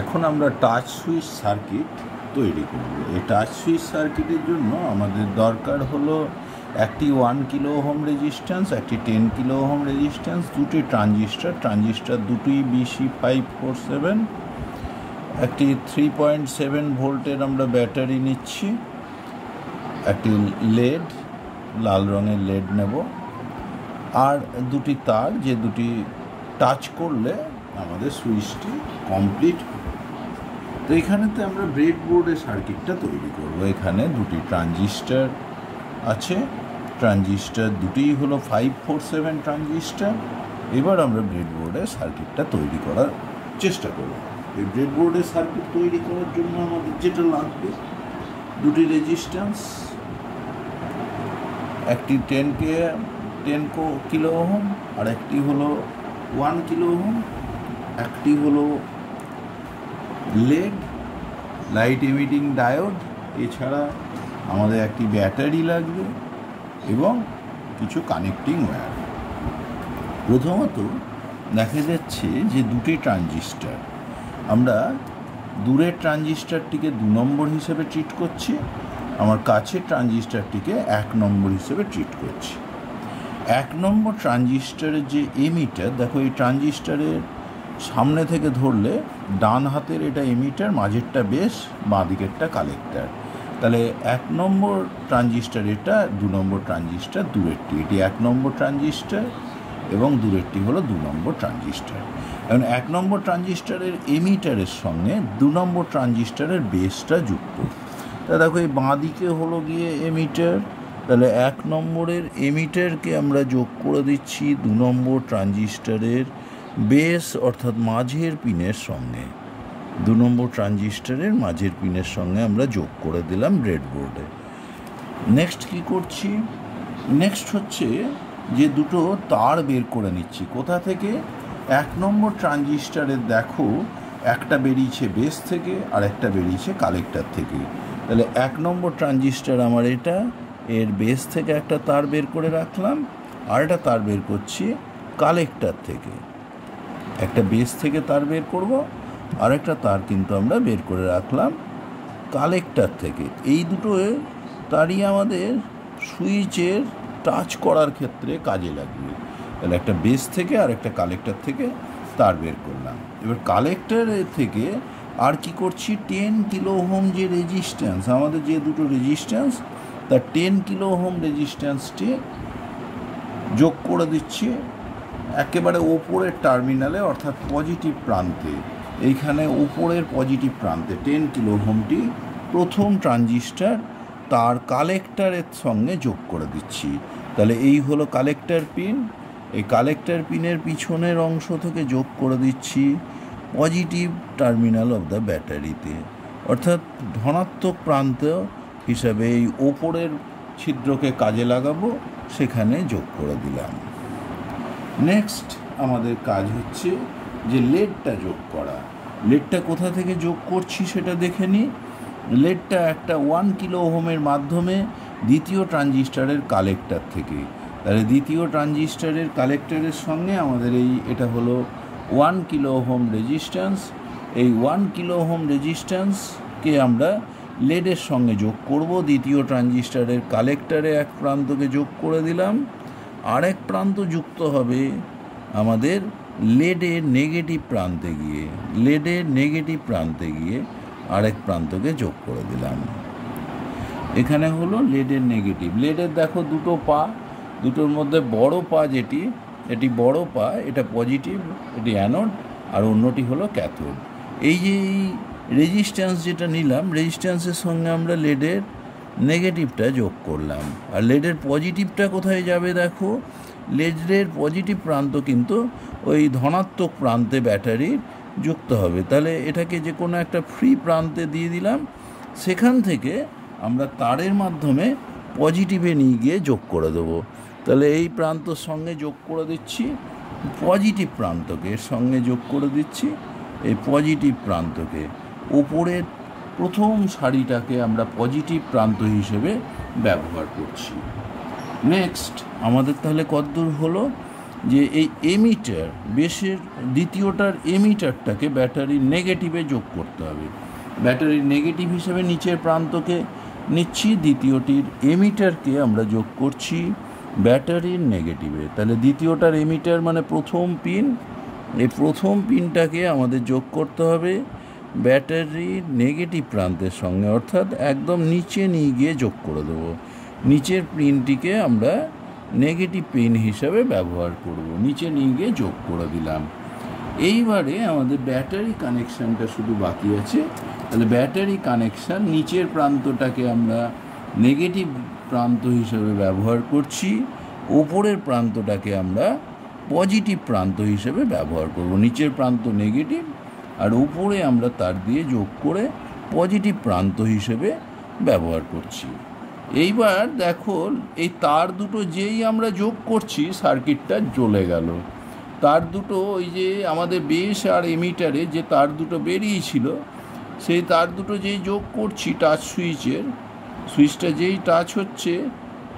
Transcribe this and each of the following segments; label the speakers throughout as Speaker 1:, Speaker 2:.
Speaker 1: এখন আমরা touch switch circuit তৈরি করব। এই টাচ সুইচ সার্কিটের জন্য আমাদের দরকার হলো একটি 1 কিলো ওহম রেজিস্ট্যান্স, একটি 10 কিলো ওহম রেজিস্ট্যান্স, দুটি ট্রানজিস্টার দুটোই BC547, একটি 3.7 ভোল্টের আমরা ব্যাটারি নিচ্ছি, একটি লেড, লাল রঙের লেড নেব, আর দুটি তার, যে দুটি টাচ করলে আমাদের সুইচটি কমপ্লিট। তো এখানেতে আমরা ব্রেডবোর্ডে সার্কিটটা তৈরি করব। এখানে দুটি ট্রানজিস্টার আছে, ট্রানজিস্টার দুটিই হলো 547 ট্রানজিস্টার। এবার আমরা ব্রেডবোর্ডে সার্কিটটা তৈরি করার চেষ্টা করব। এই ব্রেডবোর্ডে সার্কিট তৈরি করার জন্য আমাদের যেটা লাগবে, দুটি রেজিস্ট্যান্স, একটি 10 কিলো ওহম আর একটি হলো 1 কিলো ওহম, একটি হলো লেড, লাইট এমিটিং ডায়োড, এছাড়া আমাদের একটি ব্যাটারি লাগবে এবং কিছু কানেক্টিং ওয়্যার। প্রথমত দেখা যাচ্ছে যে দুটি ট্রানজিস্টার, আমরা দূরের ট্রানজিস্টারটিকে 2 নম্বর হিসেবে ট্রিট করছি, আমার কাছের ট্রানজিস্টারটিকে 1 নম্বর হিসেবে ট্রিট করছি। 1 নম্বর ট্রানজিস্টারের যে এমিটার, দেখো এই ট্রানজিস্টারের সামনে থেকে ধরলে ডান হাতের এটা এমিটার, মাঝেরটা বেস, বাঁ দিকেরটা কালেক্টার। তাহলে 1 নম্বর ট্রানজিস্টার এটা, 2 নম্বর ট্রানজিস্টার দূরেরটি, এটি 1 নম্বর ট্রানজিস্টার এবং দূরেরটি হলো 2 নম্বর ট্রানজিস্টার। এখন 1 নম্বর ট্রানজিস্টারের এমিটারের সঙ্গে 2 নম্বর ট্রানজিস্টারের বেসটা যুক্ত। তা দেখো এই বাঁ দিকে হলো গিয়ে এমিটার, তাহলে 1 নম্বরের এমিটারকে আমরা যোগ করে দিচ্ছি 2 নম্বর ট্রানজিস্টারের বেস অর্থাৎ মাঝের পিনের সঙ্গে। 2 নম্বর ট্রানজিস্টারের মাঝের পিনের সঙ্গে আমরা যোগ করে দিলাম ব্রেডবোর্ডে। নেক্সট কি করছি, নেক্সট হচ্ছে যে দুটো তার বের করে নিচ্ছি। কোথা থেকে? 1 নম্বর ট্রানজিস্টারের দেখো একটা বেরিয়েছে বেস থেকে আর একটা বেরিয়েছে কালেক্টর থেকে। তাহলে 1 নম্বর ট্রানজিস্টার আমার এটা, এর বেস থেকে একটা তার বের করে রাখলাম, আর একটা তার বের করছি কালেক্টর থেকে। একটা বেস থেকে তার বের করব, আর একটা তার কিন্তু আমরা বের করে রাখলাম কালেক্টর থেকে। এই দুটো তারই আমাদের সুইচের টাচ করার ক্ষেত্রে কাজে লাগবে। তাহলে একটা বেস থেকে আর একটা কালেক্টর থেকে তার বের করলাম। এবার কালেক্টরের থেকে আর কি করছি, 10 কিলো ওহম যে রেজিস্ট্যান্স, আমাদের যে দুটো রেজিস্ট্যান্স, তার 10 কিলো ওহম রেজিস্ট্যান্সটি যোগ করে দিচ্ছি একেবারে ওপরের টার্মিনালে, অর্থাৎ পজিটিভ প্রান্তে। এইখানে উপরের পজিটিভ প্রান্তে 10 কিলো ওহমটি প্রথম ট্রানজিস্টার তার কালেক্টরের সঙ্গে যোগ করে দিচ্ছি। তাহলে এই হলো কালেক্টর পিন। এই কালেক্টর পিনের পিছনের অংশ থেকে যোগ করে দিচ্ছি পজিটিভ টার্মিনাল অফ দ্য ব্যাটারিতে, অর্থাৎ ধনাত্মক প্রান্ত হিসাবে এই ওপরের ছিদ্রকে কাজে লাগাবো, সেখানে যোগ করে দিলাম। নেক্সট আমাদের কাজ হচ্ছে যে লেডটা যোগ করা। লেডটা কোথা থেকে যোগ করছি সেটা দেখে নিই। লেডটা একটা 1 কিলো ওহমের মাধ্যমে দ্বিতীয় ট্রানজিস্টারের কালেক্টর থেকে। তাহলে দ্বিতীয় ট্রানজিস্টারের কালেক্টরের সঙ্গে আমাদের এটা হলো 1 কিলো ওহম রেজিস্ট্যান্স। এই 1 কিলো ওহম রেজিস্ট্যান্সকে আমরা লেডের সঙ্গে যোগ করব। দ্বিতীয় ট্রানজিস্টারের কালেক্টরে এক প্রান্তকে যোগ করে দিলাম, আরেক প্রান্ত যুক্ত হবে আমাদের লেডের নেগেটিভ প্রান্তে গিয়ে। লেডের নেগেটিভ প্রান্তে গিয়ে আরেক প্রান্তকে যোগ করে দিলাম। এখানে হলো লেডের নেগেটিভ। লেডের দেখো দুটো পা, দুটোর মধ্যে বড় পা যেটি, এটি বড় পা, এটা পজিটিভ, এটি অ্যানোড, আর অন্যটি হলো ক্যাথোড। এই যে রেজিস্ট্যান্স যেটা নিলাম, রেজিস্ট্যান্সের সঙ্গে আমরা লেডের নেগেটিভটা যোগ করলাম। আর লেডের পজিটিভটা কোথায় যাবে দেখো, লেডের পজিটিভ প্রান্ত কিন্তু ওই ধনাত্মক প্রান্তে ব্যাটারির যুক্ত হবে। তাহলে এটাকে যে কোনো একটা ফ্রি প্রান্তে দিয়ে দিলাম, সেখান থেকে আমরা তারের মাধ্যমে পজিটিভে নিয়ে গিয়ে যোগ করে দেবো। তাহলে এই প্রান্তর সঙ্গে যোগ করে দিচ্ছি পজিটিভ প্রান্তকে, এর সঙ্গে যোগ করে দিচ্ছি এই পজিটিভ প্রান্তকে। ওপরের প্রথম সারিটাকে আমরা পজিটিভ প্রান্ত হিসেবে ব্যবহার করছি। নেক্সট আমাদের তাহলে কতদূর হলো, যে এই এমিটার বেসের দ্বিতীয়টার এমিটারটাকে ব্যাটারির নেগেটিভে যোগ করতে হবে। ব্যাটারির নেগেটিভ হিসেবে নিচের প্রান্তকে নিচ্ছি, দ্বিতীয়টির এমিটারকে আমরা যোগ করছি ব্যাটারির নেগেটিভে। তাহলে দ্বিতীয়টার এমিটার মানে প্রথম পিন, এই প্রথম পিনটাকে আমাদের যোগ করতে হবে ব্যাটারির নেগেটিভ প্রান্তের সঙ্গে, অর্থাৎ একদম নিচে নিয়ে গিয়ে যোগ করে দেবো। নিচের পিনটিকে আমরা নেগেটিভ পিন হিসাবে ব্যবহার করব, নিচে নিয়ে গিয়ে যোগ করে দিলাম। এইবারে আমাদের ব্যাটারি কানেকশানটা শুধু বাকি আছে। তাহলে ব্যাটারি কানেকশান নিচের প্রান্তটাকে আমরা নেগেটিভ প্রান্ত হিসেবে ব্যবহার করছি, ওপরের প্রান্তটাকে আমরা পজিটিভ প্রান্ত হিসেবে ব্যবহার করব। নিচের প্রান্ত নেগেটিভ আর উপরে আমরা তার দিয়ে যোগ করে পজিটিভ প্রান্ত হিসেবে ব্যবহার করছি। এইবার দেখো এই তার দুটো যেই আমরা যোগ করছি সার্কিটটা জ্বলে গেল। তার দুটো ওই যে আমাদের বেস আর এমিটারে যে তার দুটো বেরিয়েছিল, সেই তার দুটো যেই যোগ করছি টাচ সুইচটা যেই টাচ হচ্ছে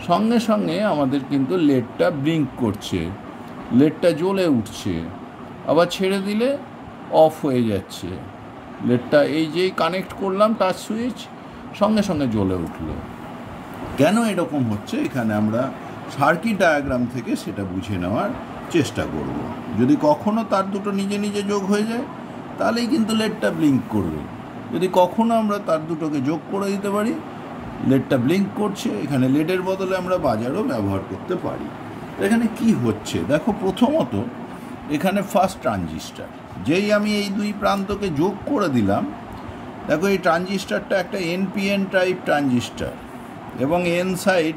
Speaker 1: সঙ্গে সঙ্গে আমাদের কিন্তু লেডটা ব্লিঙ্ক করছে, লেডটা জ্বলে উঠছে, আবার ছেড়ে দিলে অফ হয়ে যাচ্ছে। লেডটা এই যেই কানেক্ট করলাম টাচ সুইচ সঙ্গে সঙ্গে জ্বলে উঠলো। কেন এরকম হচ্ছে এখানে আমরা সার্কিট ডায়াগ্রাম থেকে সেটা বুঝে নেওয়ার চেষ্টা করব। যদি কখনো তার দুটো নিজে নিজে যোগ হয়ে যায় তাহলেই কিন্তু লেডটা ব্লিঙ্ক করবে। যদি কখনো আমরা তার দুটোকে যোগ করে দিতে পারি, লেডটা ব্লিঙ্ক করছে, এখানে লেডের বদলে আমরা বাজারও ব্যবহার করতে পারি। এখানে কি হচ্ছে দেখো, প্রথমত এখানে ফার্স্ট ট্রানজিস্টার যেই আমি এই দুই প্রান্তকে যোগ করে দিলাম, দেখো এই ট্রানজিস্টারটা একটা এনপিএন টাইপ ট্রানজিস্টার এবং এন সাইড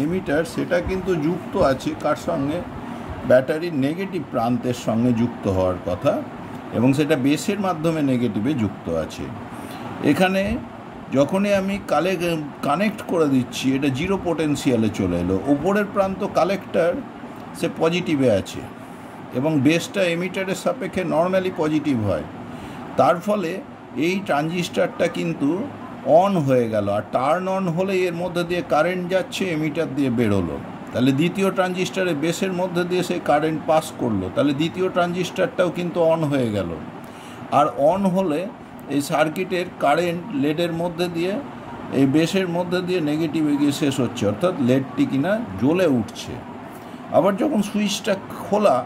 Speaker 1: এমিটার সেটা কিন্তু যুক্ত আছে কার সঙ্গে, ব্যাটারির নেগেটিভ প্রান্তের সঙ্গে যুক্ত হওয়ার কথা, এবং সেটা বেসের মাধ্যমে নেগেটিভে যুক্ত আছে। এখানে যখনই আমি কানেক্ট করে দিচ্ছি এটা জিরো পোটেনশিয়ালে চলে এলো, ওপরের প্রান্ত কালেক্টর সে পজিটিভে আছে এবং বেসটা এমিটারের সাপেক্ষে নর্মালি পজিটিভ হয়। তার ফলে এই ট্রানজিস্টারটা কিন্তু অন হয়ে গেল, আর টার্ন অন হলে এর মধ্যে দিয়ে কারেন্ট যাচ্ছে, এমিটার দিয়ে বেরোলো। তাহলে দ্বিতীয় ট্রানজিস্টারে বেসের মধ্যে দিয়ে সেই কারেন্ট পাস করলো, তাহলে দ্বিতীয় ট্রানজিস্টারটাও কিন্তু অন হয়ে গেল। আর অন হলে এই সার্কিটের কারেন্ট লেডের মধ্যে দিয়ে এই বেসের মধ্যে দিয়ে নেগেটিভে গিয়ে শেষ হচ্ছে, অর্থাৎ লেডটি কিনা জ্বলে উঠছে। আবার যখন সুইচটা খোলা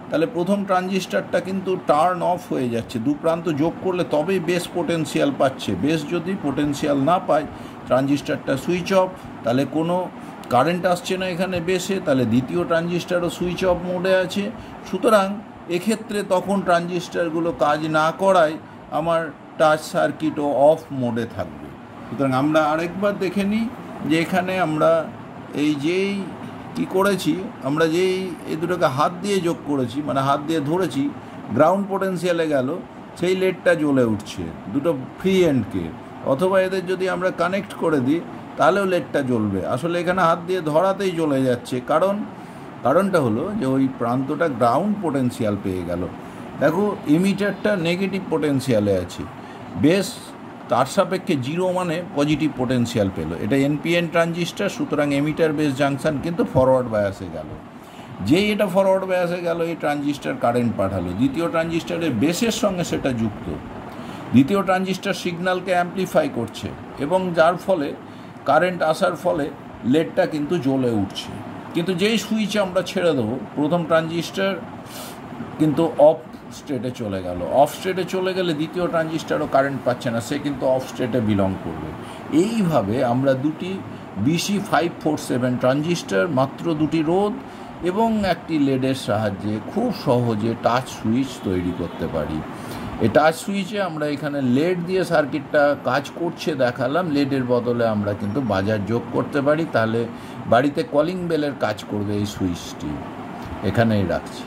Speaker 1: তাহলে প্রথম ট্রানজিস্টারটা কিন্তু টার্ন অফ হয়ে যাচ্ছে, দু প্রান্ত যোগ করলে তবেই বেস পোটেনশিয়াল পাচ্ছে। বেস যদি পোটেনশিয়াল না পায় ট্রানজিস্টারটা সুইচ অফ, তাহলে কোনো কারেন্ট আসছে না এখানে বেসে, তাহলে দ্বিতীয় ট্রানজিস্টারও সুইচ অফ মোডে আছে। সুতরাং এক্ষেত্রে তখন ট্রানজিস্টারগুলো কাজ না করায় আমার টাচ সার্কিটও অফ মোডে থাকবে। সুতরাং আমরা আরেকবার দেখে নিই যে এখানে আমরা এই যেই কী করেছি, আমরা যেই এই দুটোকে হাত দিয়ে যোগ করেছি, মানে হাত দিয়ে ধরেছি, গ্রাউন্ড পোটেনশিয়ালে গেল, সেই লেডটা জ্বলে উঠছে দুটো ফ্রি এন্ডকে। অথবা এদের যদি আমরা কানেক্ট করে দিই তাহলেও লেডটা জ্বলবে। আসলে এখানে হাত দিয়ে ধরাতেই জ্বলে যাচ্ছে, কারণটা হলো যে ওই প্রান্তটা গ্রাউন্ড পোটেনশিয়াল পেয়ে গেল। দেখো এমিটারটা নেগেটিভ পোটেনশিয়ালে আছে, বেস তার সাপেক্ষে জিরো মানে পজিটিভ পোটেনশিয়াল পেল। এটা এনপিএন ট্রানজিস্টার, সুতরাং এমিটার বেস জাংশন কিন্তু ফরওয়ার্ড বায়াসে গেল। যেই এটা ফরওয়ার্ড বায়াসে গেল এই ট্রানজিস্টার কারেন্ট পাঠালো, দ্বিতীয় ট্রানজিস্টারের বেসের সঙ্গে সেটা যুক্ত, দ্বিতীয় ট্রানজিস্টার সিগন্যালকে অ্যাম্প্লিফাই করছে এবং যার ফলে কারেন্ট আসার ফলে লেডটা কিন্তু জ্বলে উঠছে। কিন্তু যেই সুইচ আমরা ছেড়ে দেবো প্রথম ট্রানজিস্টার কিন্তু অফ স্টেটে চলে গেল। অফ স্টেটে চলে গেলে দ্বিতীয় ট্রানজিস্টারও কারেন্ট পাচ্ছে না, সে কিন্তু অফ স্টেটে বিলং করবে। এইভাবে আমরা দুটি BC547 ট্রানজিস্টার, মাত্র দুটি রোধ এবং একটি লেডের সাহায্যে খুব সহজে টাচ সুইচ তৈরি করতে পারি। এই টাচ সুইচে আমরা এখানে লেড দিয়ে সার্কিটটা কাজ করছে দেখালাম, লেডের বদলে আমরা কিন্তু বাজার যোগ করতে পারি, তাহলে বাড়িতে কলিং বেলের কাজ করবে এই সুইচটি। এখানেই রাখছি।